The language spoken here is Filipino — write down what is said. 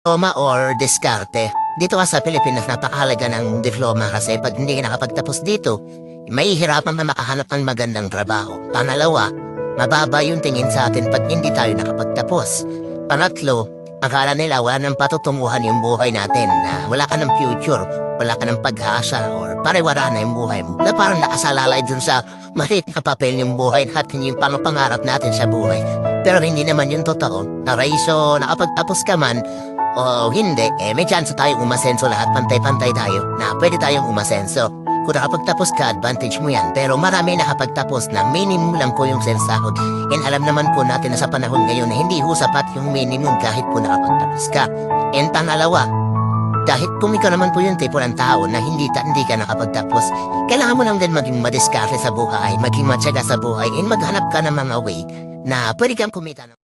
Diploma or diskarte. Dito ka sa Pilipinas, napakahalaga ng diploma kasi pag hindi ka nakapagtapos dito, mahihirapan na makahanap ng magandang trabaho. Pangalawa, mababa yung tingin sa atin pag hindi tayo nakapagtapos. Pangatlo, akala nila wala nang patutunguhan yung buhay natin, na wala ka ng future, wala ka ng pag-asa, or pare-wala na yung buhay mo. Na parang nakasalalay dun sa maliit na papel yung buhay natin, yung pangapangarap natin sa buhay. Pero hindi naman yung totoo. Okay, so nakapagtapos ka man, o hindi, may chance tayong umasenso lahat, pantay-pantay tayo, na pwede tayong umasenso. Kung nakapagtapos ka, advantage mo yan. Pero marami nakapagtapos na minimum lang po yung sensahod. And alam naman po natin na sa panahon ngayon na hindi ho sapat yung minimum kahit po nakapagtapos ka. And pangalawa, kahit kung ikaw naman po yung tipo ng tao na hindi ka nakapagtapos, kailangan mo lang din maging madiskarte sa buhay, maging matyaga sa buhay, and maghanap ka ng mga way na pwede kang kumita ng